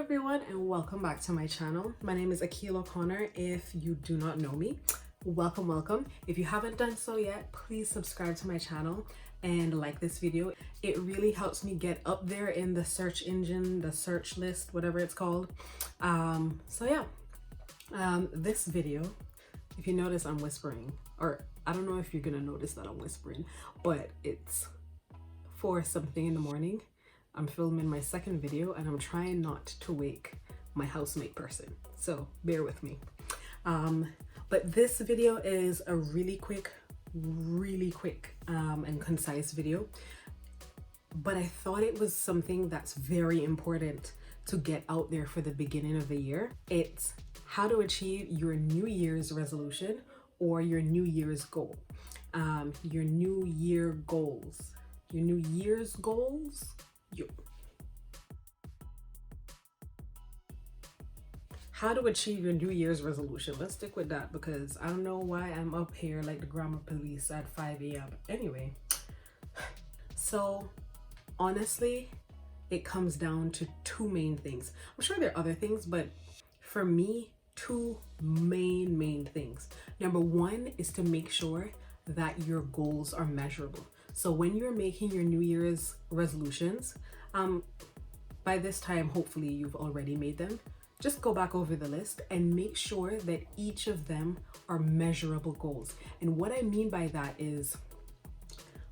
everyone, and welcome back to my channel. My name is Akil O'Connor. If you do not know me, welcome. If you haven't done so yet, please subscribe to my channel and like this video. It really helps me get up there in the search engine, the search list, whatever it's called. This video, if you notice I'm whispering, or I don't know if you're gonna notice that I'm whispering, but it's 4 something in the morning. I'm filming my second video and I'm trying not to wake my housemate person, so bear with me. But this video is a really quick and concise video, but I thought it was something that's very important to get out there for the beginning of the year. It's how to achieve your New Year's resolution or your New Year's goal. Your New Year goals. Your New Year's goals? How to achieve your New Year's resolution. Let's stick with that because I don't know why I'm up here like the grammar police at 5 a.m. Anyway, so honestly, it comes down to 2 main things. I'm sure there are other things, but for me, 2 main things. Number 1 is to make sure that your goals are measurable. So when you're making your New Year's resolutions, by this time, hopefully you've already made them. Just go back over the list and make sure that each of them are measurable goals. And what I mean by that is,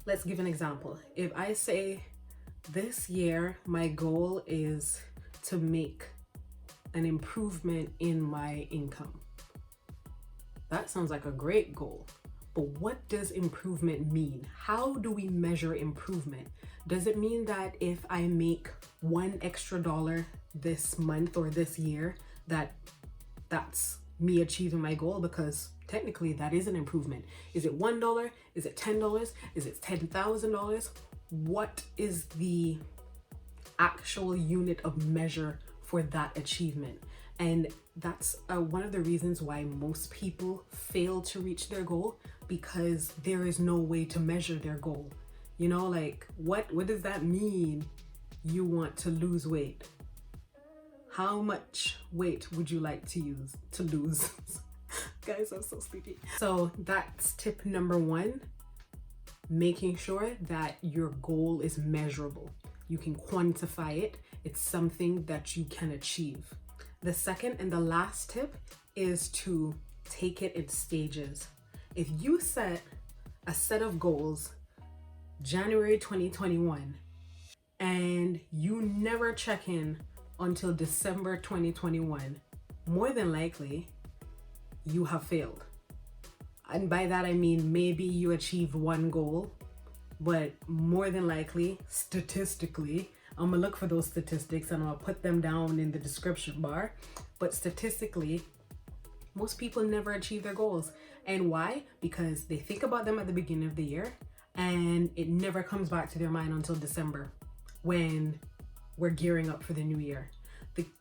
let's give an example. If I say this year, my goal is to make an improvement in my income. That sounds like a great goal. But what does improvement mean? How do we measure improvement? Does it mean that if I make $1 extra this month or this year, that's me achieving my goal? Because technically that is an improvement. Is it $1? Is it $10? Is it $10,000? What is the actual unit of measure for that achievement? And that's one of the reasons why most people fail to reach their goal, because there is no way to measure their goal. You know, like what does that mean? You want to lose weight. How much weight would you like to lose? Guys, I'm so sleepy. So that's tip number 1, making sure that your goal is measurable. You can quantify it. It's something that you can achieve. The second and the last tip is to take it in stages. If you set a set of goals January 2021 and you never check in until December 2021, more than likely you have failed. And by that I mean maybe you achieved 1 goal, but more than likely, statistically, I'm gonna look for those statistics and I'll put them down in the description bar, but statistically, most people never achieve their goals. And why? Because they think about them at the beginning of the year and it never comes back to their mind until December when we're gearing up for the new year.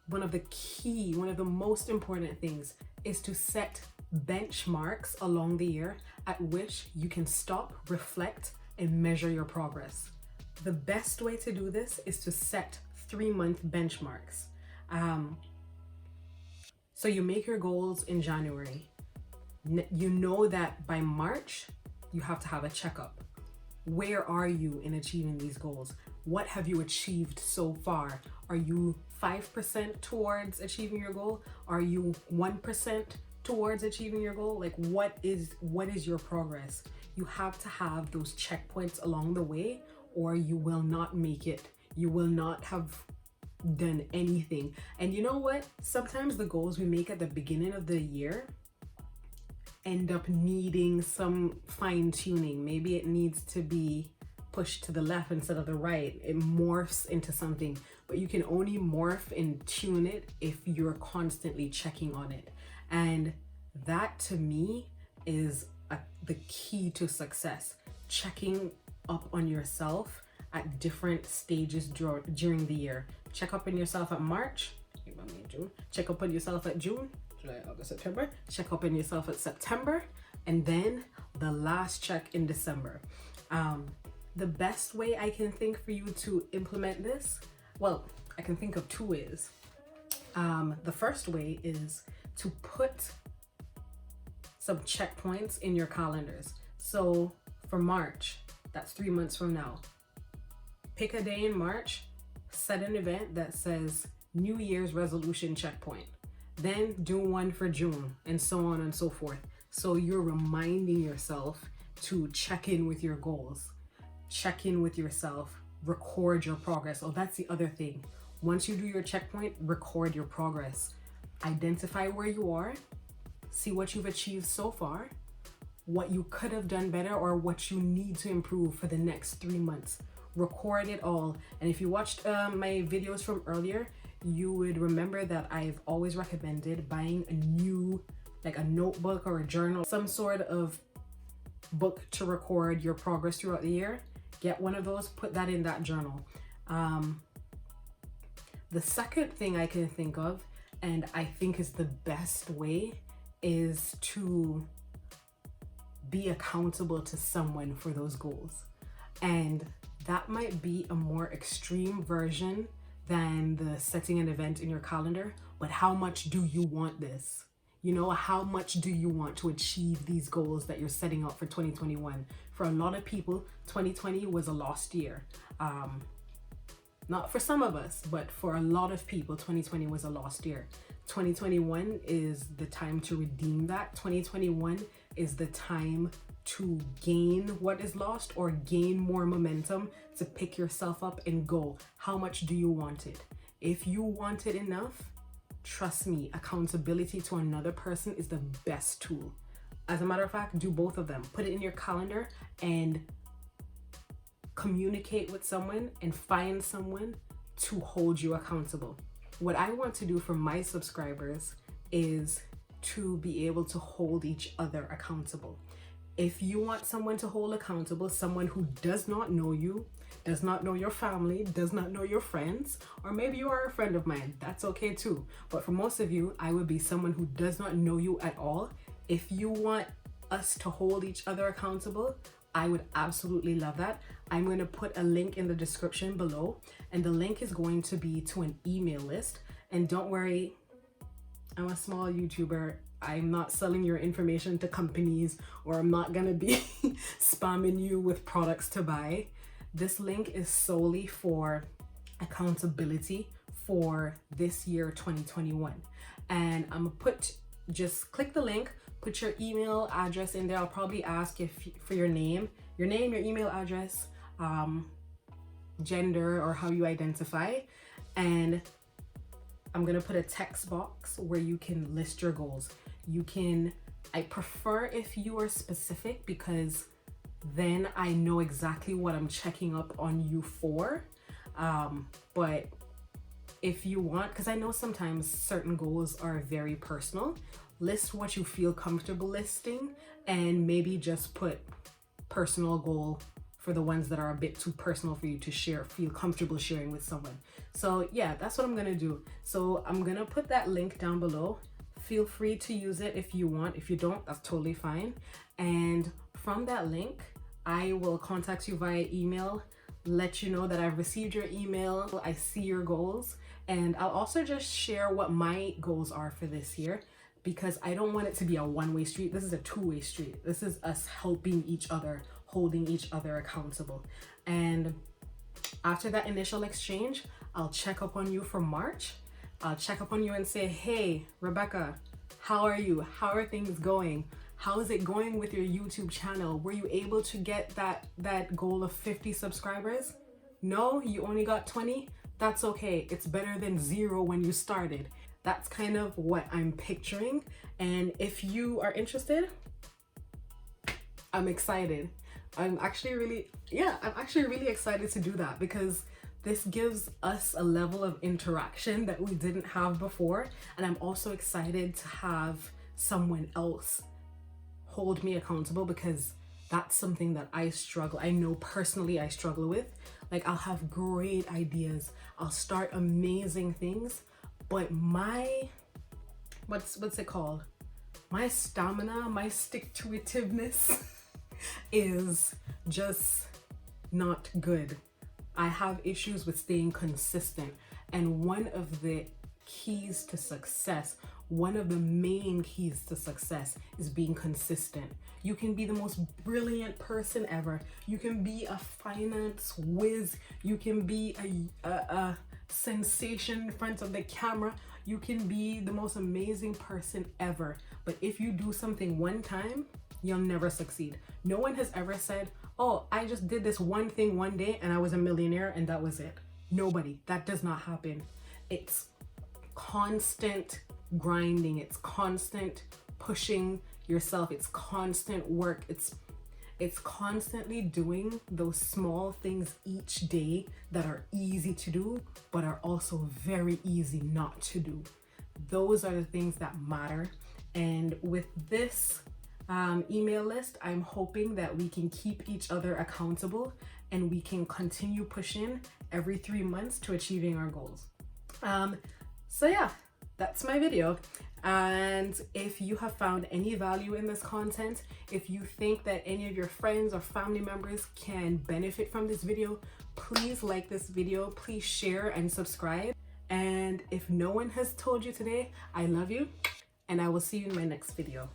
One of the most important things is to set benchmarks along the year at which you can stop, reflect, and measure your progress. The best way to do this is to set 3-month benchmarks. So you make your goals in January. You know that by March, you have to have a checkup. Where are you in achieving these goals? What have you achieved so far? Are you 5% towards achieving your goal? Are you 1% towards achieving your goal? Like what is your progress? You have to have those checkpoints along the way, or you will not make it. You will not have done anything. And you know what? Sometimes the goals we make at the beginning of the year end up needing some fine tuning. Maybe it needs to be pushed to the left instead of the right. It morphs into something, but you can only morph and tune it if you're constantly checking on it. And that to me is the key to success. Checking up on yourself at different stages during the year. Check up on yourself at March, June. Check up on yourself at June, July, August, September. Check up on yourself at September, and then the last check in December. The best way I can think for you to implement this, well, I can think of 2 ways. The first way is to put some checkpoints in your calendars. So for March, that's 3 months from now, pick a day in March, set an event that says New Year's resolution checkpoint. Then do one for June, and so on and so forth. So you're reminding yourself to check in with your goals, check in with yourself, record your progress. Oh, that's the other thing. Once you do your checkpoint, record your progress. Identify where you are, see what you've achieved so far, what you could have done better, or what you need to improve for the next 3 months. Record it all. And if you watched my videos from earlier, you would remember that I've always recommended buying a new, like a notebook or a journal, some sort of book to record your progress throughout the year. Get one of those, put that in that journal. The second thing I can think of, and I think is the best way, is to be accountable to someone for those goals. And that might be a more extreme version than the setting an event in your calendar, but how much do you want this? You know, how much do you want to achieve these goals that you're setting out for 2021? For a lot of people, 2020 was a lost year. Not for some of us, but for a lot of people, 2020 was a lost year. 2021 is the time to redeem that. 2021 is the time to gain what is lost or gain more momentum, to pick yourself up and go. How much do you want it? If you want it enough, trust me, accountability to another person is the best tool. As a matter of fact, do both of them. Put it in your calendar and communicate with someone and find someone to hold you accountable. What I want to do for my subscribers is to be able to hold each other accountable. If you want someone to hold accountable, someone who does not know you, does not know your family, does not know your friends, or maybe you are a friend of mine, that's okay too. But for most of you, I would be someone who does not know you at all. If you want us to hold each other accountable, I would absolutely love that. I'm going to put a link in the description below, and the link is going to be to an email list. And don't worry, I'm a small YouTuber. I'm not selling your information to companies, or I'm not going to be spamming you with products to buy. This link is solely for accountability for this year, 2021. And I'm going to just click the link, put your email address in there. I'll probably ask for your name, your email address, gender, or how you identify. And I'm gonna put a text box where you can list your goals. I prefer if you are specific, because then I know exactly what I'm checking up on you for. But if you want, because I know sometimes certain goals are very personal, list what you feel comfortable listing, and maybe just put personal goal for the ones that are a bit too personal for you to feel comfortable sharing with someone. So yeah, that's what I'm gonna do. So I'm gonna put that link down below. Feel free to use it if you want. If you don't, that's totally fine. And from that link, I will contact you via email, let you know that I've received your email, I see your goals, and I'll also just share what my goals are for this year, because I don't want it to be a one-way street. This is a two-way street. This is us helping each other, holding each other accountable. And after that initial exchange, I'll check up on you for March. I'll check up on you and say, hey, Rebecca, how are you? How are things going? How is it going with your YouTube channel? Were you able to get that goal of 50 subscribers? No, you only got 20? That's okay. It's better than 0 when you started. That's kind of what I'm picturing. And if you are interested, I'm excited. I'm actually really excited to do that, because this gives us a level of interaction that we didn't have before. And I'm also excited to have someone else hold me accountable, because that's something that I know personally I struggle with. Like, I'll have great ideas, I'll start amazing things, but my what's it called, my stamina, my stick-to-itiveness is just not good. I have issues with staying consistent, and one of the keys to success. One of the main keys to success is being consistent. You can be the most brilliant person ever. You can be a finance whiz. You can be a sensation in front of the camera. You can be the most amazing person ever. But if you do something one time, you'll never succeed. No one has ever said, oh, I just did this one thing one day and I was a millionaire and that was it. Nobody. That does not happen. It's constant grinding. It's constant pushing yourself. It's constant work. It's constantly doing those small things each day that are easy to do, but are also very easy not to do. Those are the things that matter. And with this email list, I'm hoping that we can keep each other accountable and we can continue pushing every 3 months to achieving our goals. So yeah, that's my video. And if you have found any value in this content, if you think that any of your friends or family members can benefit from this video, please like this video, please share and subscribe. And if no one has told you today, I love you, and I will see you in my next video.